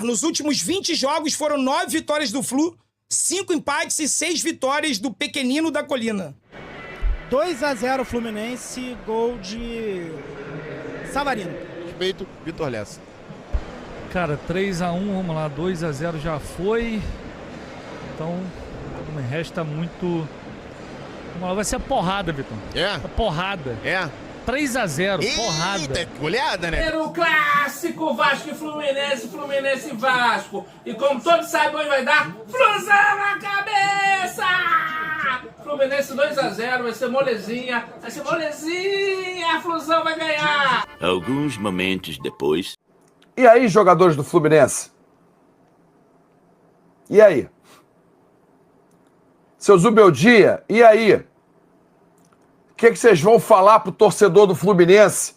placar. Nos últimos 20 jogos foram 9 vitórias do Flu, 5 empates e 6 vitórias do Pequenino da Colina. 2-0 Fluminense, gol de Savarino. Respeito, Vitor Lessa. Cara, 3-1, vamos lá, 2-0 já foi. Então, não me resta muito. Vamos lá, vai ser a porrada, Vitor. É? A porrada. É? 3-0, porrada. Eita, goleada, né? Era o clássico Vasco e Fluminense, Fluminense e Vasco. E como todos sabem, vai dar Flusão na cabeça! Fluminense 2-0, vai ser molezinha, a Flusão vai ganhar! Alguns momentos depois. E aí, jogadores do Fluminense? E aí? Seu Zubeldia, e aí? O que vocês vão falar pro torcedor do Fluminense?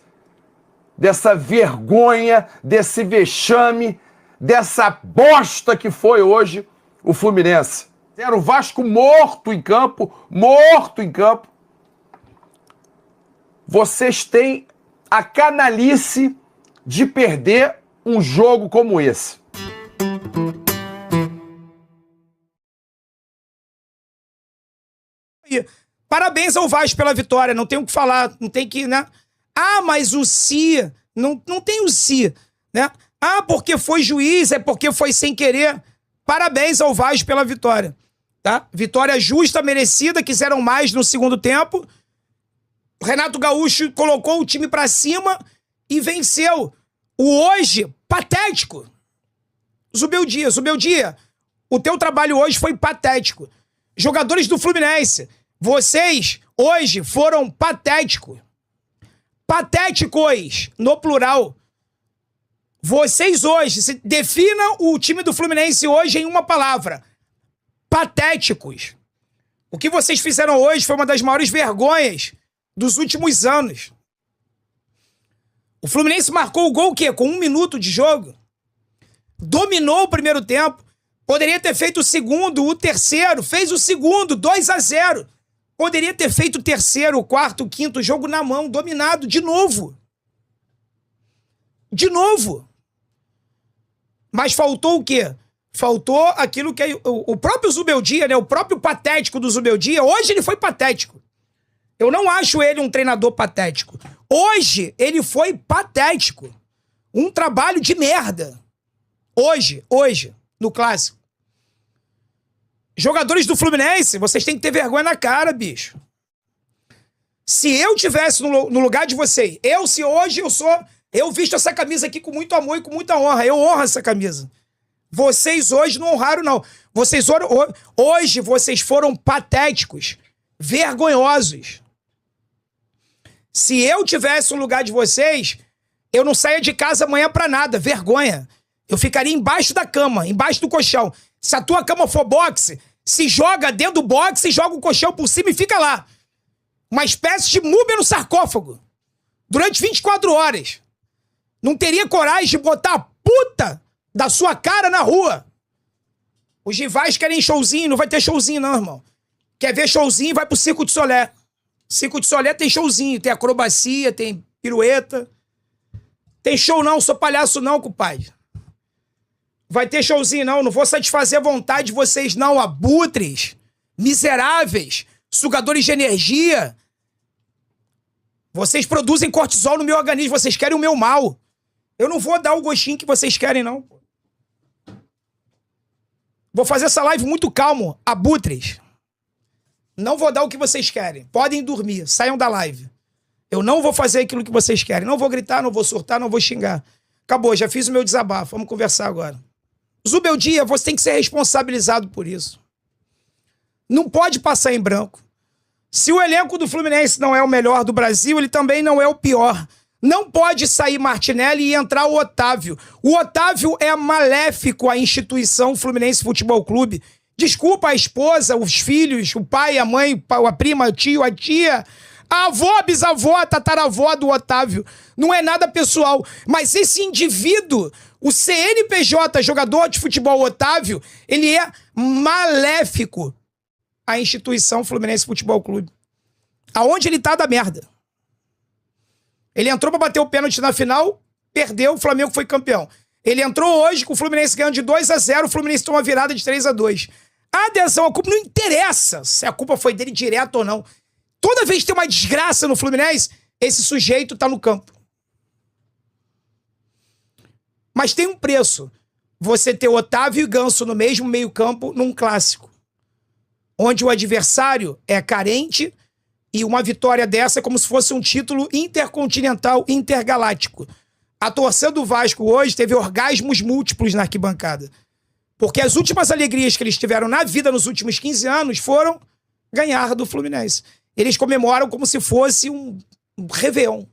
Dessa vergonha, desse vexame, dessa bosta que foi hoje o Fluminense. Era o Vasco morto em campo, Vocês têm a canalice de perder um jogo como esse. Parabéns ao Vasco pela vitória, não tem o que falar, não tem que, né? Ah, mas o si, não tem o si, né? Ah, porque foi juiz, é porque foi sem querer. Parabéns ao Vasco pela vitória, tá? Vitória justa, merecida, quiseram mais no segundo tempo. O Renato Gaúcho colocou o time pra cima e venceu. O hoje, patético. Zubeldia, o teu trabalho hoje foi patético. Jogadores do Fluminense, vocês hoje foram patéticos. Patéticos, no plural. Vocês hoje, definam o time do Fluminense hoje em uma palavra. Patéticos. O que vocês fizeram hoje foi uma das maiores vergonhas dos últimos anos. O Fluminense marcou o gol o quê? Com 1 minuto de jogo. Dominou o primeiro tempo. Poderia ter feito o segundo, o terceiro. Fez o segundo, 2-0. Poderia ter feito o terceiro, o quarto, o quinto. Jogo na mão, dominado. De novo. Mas faltou o quê? Faltou aquilo que o próprio Zubeldia, né? O próprio patético do Zubeldia. Hoje ele foi patético. Eu não acho ele um treinador patético. Hoje, ele foi patético. Um trabalho de merda. Hoje, no Clássico. Jogadores do Fluminense, vocês têm que ter vergonha na cara, bicho. Se eu tivesse no lugar de vocês, eu visto essa camisa aqui com muito amor e com muita honra. Eu honro essa camisa. Vocês hoje não honraram, não. Hoje vocês foram patéticos. Vergonhosos. Se eu tivesse no lugar de vocês, eu não saia de casa amanhã pra nada. Vergonha. Eu ficaria embaixo da cama, embaixo do colchão. Se a tua cama for boxe, se joga dentro do boxe, joga o colchão por cima e fica lá. Uma espécie de múmia no sarcófago. Durante 24 horas. Não teria coragem de botar a puta da sua cara na rua. Os rivais querem showzinho, não vai ter showzinho não, irmão. Quer ver showzinho, vai pro Circo de Solé. Circo de Solé tem showzinho, tem acrobacia, tem pirueta. Tem show não, sou palhaço não, compadre. Vai ter showzinho não vou satisfazer a vontade de vocês não, abutres, miseráveis, sugadores de energia. Vocês produzem cortisol no meu organismo, vocês querem o meu mal. Eu não vou dar o gostinho que vocês querem não. Vou fazer essa live muito calmo, abutres. Não vou dar o que vocês querem. Podem dormir, saiam da live. Eu não vou fazer aquilo que vocês querem. Não vou gritar, não vou surtar, não vou xingar. Acabou, já fiz o meu desabafo. Vamos conversar agora. Zubeldia, você tem que ser responsabilizado por isso. Não pode passar em branco. Se o elenco do Fluminense não é o melhor do Brasil, ele também não é o pior. Não pode sair Martinelli e entrar o Otávio. O Otávio é maléfico à instituição Fluminense Futebol Clube. Desculpa a esposa, os filhos, o pai, a mãe, a prima, o tio, a tia, a avó, a bisavó, a tataravó do Otávio. Não é nada pessoal. Mas esse indivíduo, o CNPJ, jogador de futebol Otávio, ele é maléfico à instituição Fluminense Futebol Clube. Aonde ele tá da merda. Ele entrou pra bater o pênalti na final, perdeu, o Flamengo foi campeão. Ele entrou hoje com o Fluminense ganhando de 2-0, o Fluminense toma uma virada de 3-2. A adesão, a culpa não interessa se a culpa foi dele direto ou não. Toda vez que tem uma desgraça no Fluminense, esse sujeito tá no campo. Mas tem um preço. Você ter Otávio e Ganso no mesmo meio-campo num clássico. Onde o adversário é carente e uma vitória dessa é como se fosse um título intercontinental, intergaláctico. A torcida do Vasco hoje teve orgasmos múltiplos na arquibancada. Porque as últimas alegrias que eles tiveram na vida nos últimos 15 anos foram ganhar do Fluminense. Eles comemoram como se fosse um Réveillon.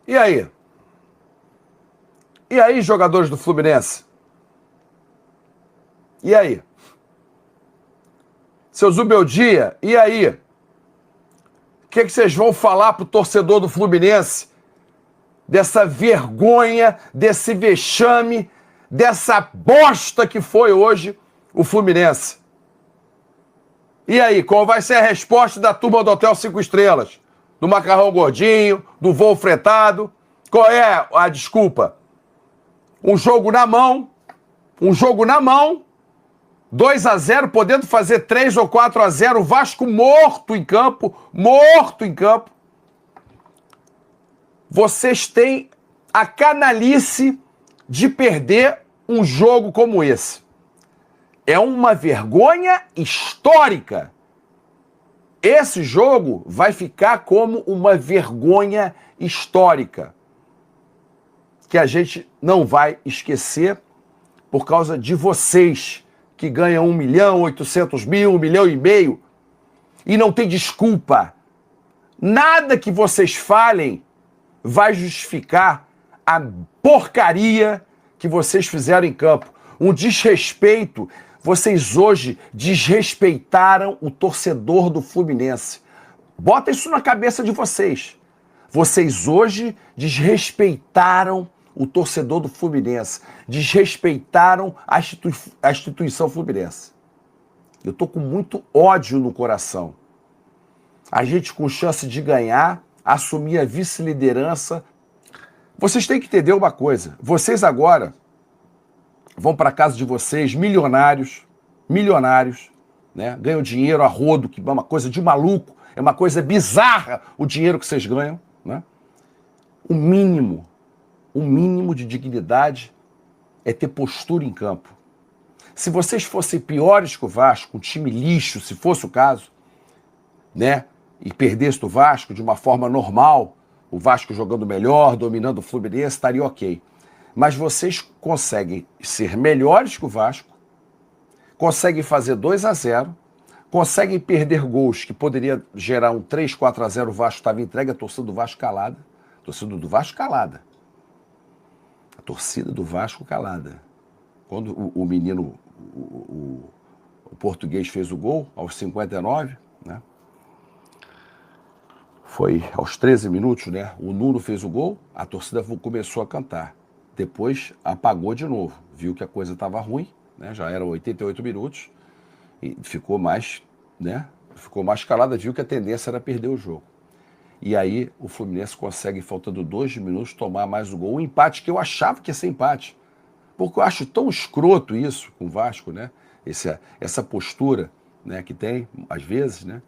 E aí? E aí, jogadores do Fluminense? E aí? Seu Zubeldia, e aí? O que vocês vão falar pro torcedor do Fluminense dessa vergonha, desse vexame, dessa bosta que foi hoje o Fluminense? E aí, qual vai ser a resposta da turma do Hotel 5 Estrelas? Do macarrão gordinho, do voo fretado? Qual é a desculpa? Um jogo na mão, 2-0, podendo fazer 3 ou 4-0, o Vasco morto em campo. Vocês têm a canalice de perder um jogo como esse. É uma vergonha histórica. Esse jogo vai ficar como uma vergonha histórica que a gente não vai esquecer por causa de vocês que ganham 1.800.000, 1,5 milhão e não tem desculpa. Nada que vocês falem vai justificar a porcaria que vocês fizeram em campo. Um desrespeito. Vocês hoje desrespeitaram o torcedor do Fluminense. Bota isso na cabeça de vocês. Vocês hoje desrespeitaram o torcedor do Fluminense. Desrespeitaram a instituição Fluminense. Eu tô com muito ódio no coração. A gente com chance de ganhar, assumir a vice-liderança. Vocês têm que entender uma coisa. Vocês agora vão para casa de vocês, milionários, né? Ganham dinheiro a rodo, que é uma coisa de maluco, é uma coisa bizarra o dinheiro que vocês ganham, né? O mínimo de dignidade é ter postura em campo. Se vocês fossem piores que o Vasco, um time lixo, se fosse o caso, né? E perdesse do Vasco de uma forma normal, o Vasco jogando melhor, dominando o Fluminense, estaria ok. Mas vocês conseguem ser melhores que o Vasco, conseguem fazer 2-0, conseguem perder gols que poderia gerar um 3-4-0, o Vasco estava entregue, a torcida do Vasco calada. A torcida do Vasco calada. A torcida do Vasco calada. Quando o menino, o português fez o gol, aos 59, né? Foi aos 13 minutos, né? O Nuno fez o gol, a torcida começou a cantar. Depois apagou de novo, viu que a coisa estava ruim, né? Já eram 88 minutos e ficou mais, né? Ficou mais calada, viu que a tendência era perder o jogo. E aí o Fluminense consegue, faltando 2 minutos, tomar mais o gol. Um empate que eu achava que ia ser empate. Porque eu acho tão escroto isso com o Vasco, né? Essa postura, né, que tem, às vezes, né?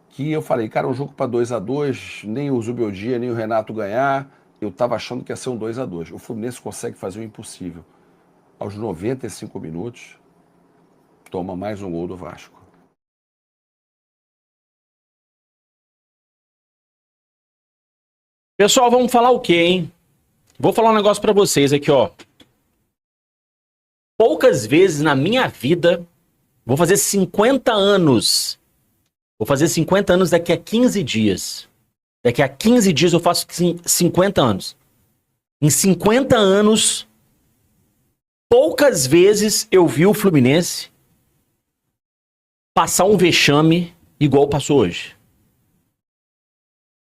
Que eu falei, cara, um jogo para 2-2, nem o Zubeldia, nem o Renato ganhar. Eu estava achando que ia ser um 2-2. O Fluminense consegue fazer o impossível. Aos 95 minutos, toma mais um gol do Vasco. Pessoal, vamos falar o quê, hein? Vou falar um negócio pra vocês aqui, ó. Poucas vezes na minha vida, vou fazer 50 anos. Vou fazer 50 anos daqui a 15 dias. Daqui a 15 dias eu faço 50 anos. Em 50 anos, poucas vezes eu vi o Fluminense passar um vexame igual passou hoje.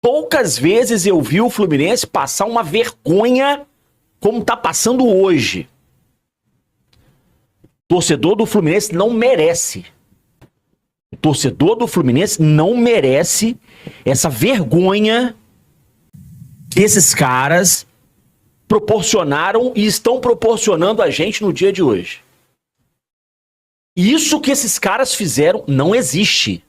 Poucas vezes eu vi o Fluminense passar uma vergonha como tá passando hoje. Torcedor do Fluminense não merece. O torcedor do Fluminense não merece essa vergonha que esses caras proporcionaram e estão proporcionando a gente no dia de hoje. Isso que esses caras fizeram não existe.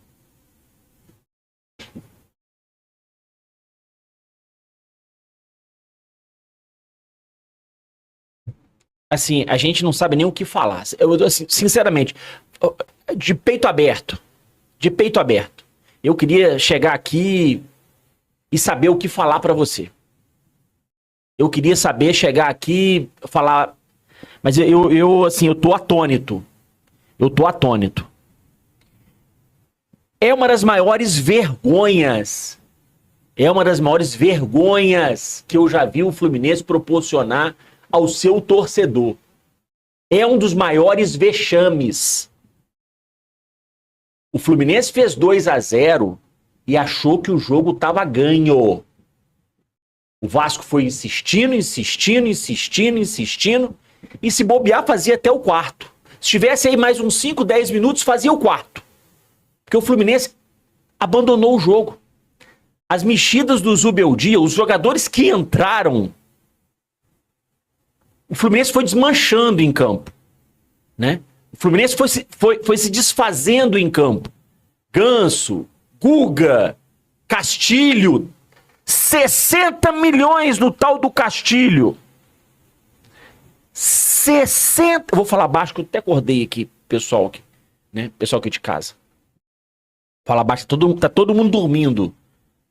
Assim, a gente não sabe nem o que falar. Eu, assim, sinceramente, de peito aberto, eu queria chegar aqui e saber o que falar pra você. Eu queria saber chegar aqui e falar, mas assim, eu tô atônito. É uma das maiores vergonhas. Que eu já vi o Fluminense proporcionar ao seu torcedor. É um dos maiores vexames. O Fluminense fez 2-0 e achou que o jogo estava ganho. O Vasco foi insistindo, e se bobear fazia até o quarto. Se tivesse aí mais uns 5, 10 minutos, fazia o quarto. Porque o Fluminense abandonou o jogo. As mexidas do Zubeldia, os jogadores que entraram, o Fluminense foi desmanchando em campo, né? O Fluminense foi se desfazendo em campo. Ganso, Guga, Castilho, 60 milhões no tal do Castilho. 60... Eu vou falar baixo que eu até acordei aqui, pessoal aqui, né? Pessoal aqui de casa. Falar baixo, tá todo mundo dormindo,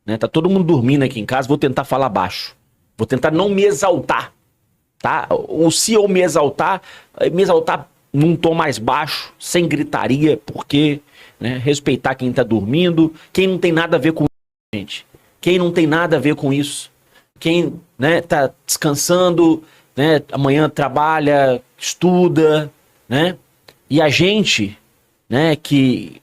né? Tá todo mundo dormindo aqui em casa, vou tentar falar baixo. Vou tentar não me exaltar, tá? Ou se eu me exaltar num tom mais baixo, sem gritaria, porque, né, respeitar quem tá dormindo, quem não tem nada a ver com isso, gente. Quem não tem nada a ver com isso. Quem, né, tá descansando, né, amanhã trabalha, estuda, né? E a gente, né, que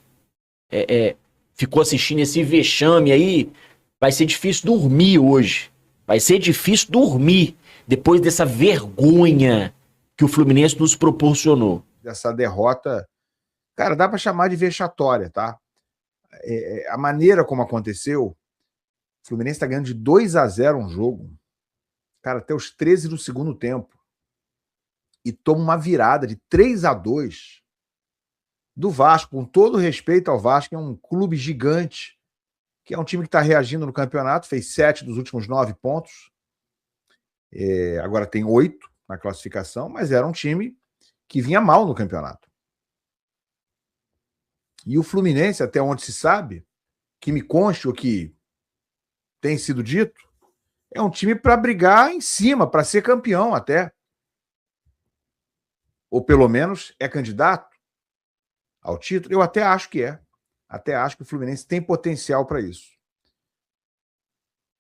ficou assistindo esse vexame aí, vai ser difícil dormir hoje. Vai ser difícil dormir depois dessa vergonha que o Fluminense nos proporcionou. Dessa derrota, cara, dá pra chamar de vexatória, tá? A maneira como aconteceu, o Fluminense tá ganhando de 2-0 um jogo, cara, até os 13 do segundo tempo, e toma uma virada de 3-2 do Vasco, com todo respeito ao Vasco, que é um clube gigante, que é um time que está reagindo no campeonato, fez 7 dos últimos 9 pontos, agora tem 8 na classificação, mas era um time que vinha mal no campeonato. E o Fluminense, até onde se sabe, que me conste o que tem sido dito, é um time para brigar em cima, para ser campeão até. Ou pelo menos é candidato ao título. Eu até acho que é. Até acho que o Fluminense tem potencial para isso.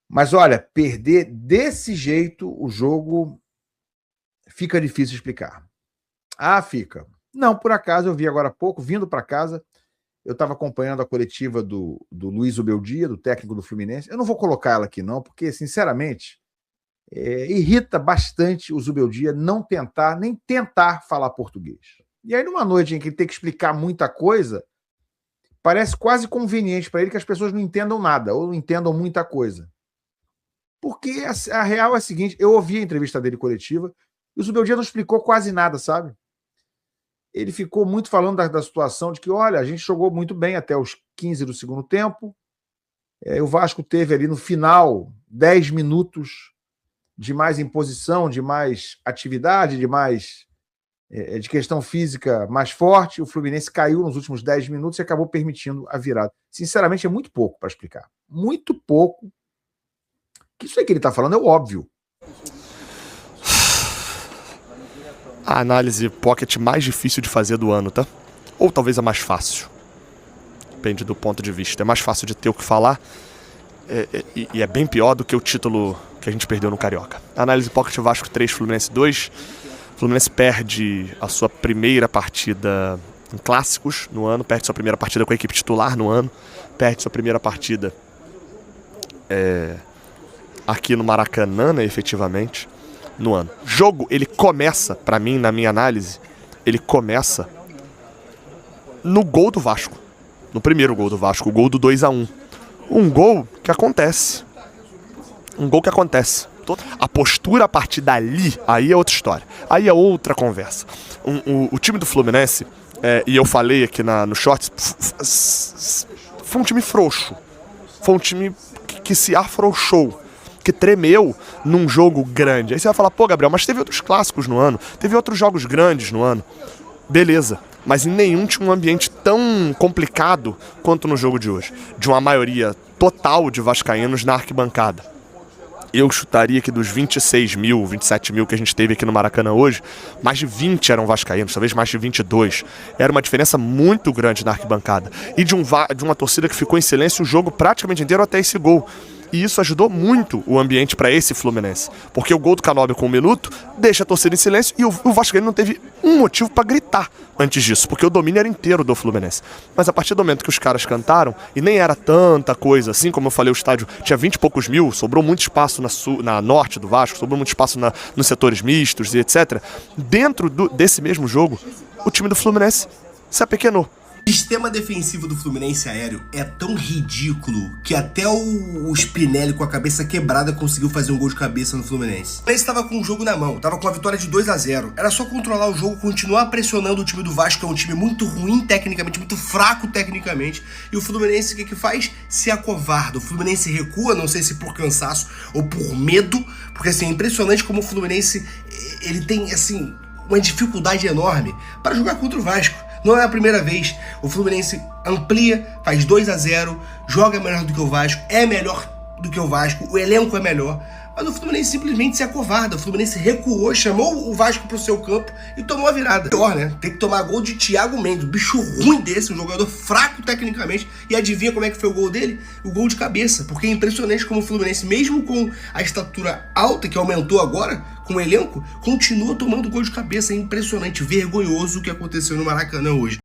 Mas olha, perder desse jeito o jogo fica difícil de explicar. Ah, fica. Não, por acaso eu vi agora há pouco, vindo para casa, eu estava acompanhando a coletiva do Luiz Zubeldia, do técnico do Fluminense. Eu não vou colocar ela aqui não, porque, sinceramente, irrita bastante o Zubeldia não tentar, nem tentar falar português. E aí, numa noite em que ele tem que explicar muita coisa, parece quase conveniente para ele que as pessoas não entendam nada, ou não entendam muita coisa. Porque a real é a seguinte, eu ouvi a entrevista dele coletiva, e o Zubeldia não explicou quase nada, sabe? Ele ficou muito falando da situação de que, olha, a gente jogou muito bem até os 15 do segundo tempo, o Vasco teve ali no final 10 minutos de mais imposição, de mais atividade, de questão física mais forte, o Fluminense caiu nos últimos 10 minutos e acabou permitindo a virada. Sinceramente, é muito pouco para explicar. Muito pouco. Que isso aí que ele está falando é o óbvio. A análise pocket mais difícil de fazer do ano, tá? Ou talvez a mais fácil. Depende do ponto de vista. É mais fácil de ter o que falar e é bem pior do que o título que a gente perdeu no Carioca. Análise pocket Vasco 3, Fluminense 2. Fluminense perde a sua primeira partida em clássicos no ano, perde sua primeira partida com a equipe titular no ano, perde sua primeira partida aqui no Maracanã, né, efetivamente, no ano. Jogo, ele começa, pra mim, na minha análise, ele começa no gol do Vasco. no primeiro gol do Vasco, o gol do 2-1. Um gol que acontece. Um gol que acontece. A postura a partir dali, aí é outra história. Aí é outra conversa. O time do Fluminense, e eu falei aqui no Shorts, foi um time frouxo. Foi um time que se afrouxou, que tremeu num jogo grande. Aí você vai falar, pô, Gabriel, mas teve outros clássicos no ano, teve outros jogos grandes no ano. Beleza, mas em nenhum tinha um ambiente tão complicado quanto no jogo de hoje. De uma maioria total de vascaínos na arquibancada. Eu chutaria que dos 26 mil, 27 mil que a gente teve aqui no Maracanã hoje, mais de 20 eram vascaínos, talvez mais de 22. Era uma diferença muito grande na arquibancada. E de uma torcida que ficou em silêncio o jogo praticamente inteiro até esse gol. E isso ajudou muito o ambiente para esse Fluminense. Porque o gol do Canóbio com 1 minuto deixa a torcida em silêncio e o Vascaíno não teve um motivo para gritar antes disso, porque o domínio era inteiro do Fluminense. Mas a partir do momento que os caras cantaram, e nem era tanta coisa, assim como eu falei, o estádio tinha 20 e poucos mil, sobrou muito espaço na norte do Vasco, sobrou muito espaço nos setores mistos e etc. Dentro desse mesmo jogo, o time do Fluminense se apequenou. O sistema defensivo do Fluminense aéreo é tão ridículo que até o Spinelli com a cabeça quebrada conseguiu fazer um gol de cabeça no Fluminense. O Fluminense estava com o jogo na mão, estava com a vitória de 2-0. Era só controlar o jogo, continuar pressionando o time do Vasco, que é um time muito ruim tecnicamente, muito fraco tecnicamente. E o Fluminense, o que faz? Se acovarda. O Fluminense recua, não sei se por cansaço ou por medo, porque assim, é impressionante como o Fluminense ele tem assim uma dificuldade enorme para jogar contra o Vasco. Não é a primeira vez. O Fluminense amplia, faz 2-0, joga melhor do que o Vasco, é melhor do que o Vasco, o elenco é melhor. Mas o Fluminense simplesmente se acovarda. O Fluminense recuou, chamou o Vasco pro seu campo e tomou a virada. Pior, né? Tem que tomar gol de Thiago Mendes, um bicho ruim desse, um jogador fraco tecnicamente. E adivinha como é que foi o gol dele? O gol de cabeça. Porque é impressionante como o Fluminense, mesmo com a estatura alta, que aumentou agora, com o elenco, continua tomando gol de cabeça. É impressionante, vergonhoso o que aconteceu no Maracanã hoje.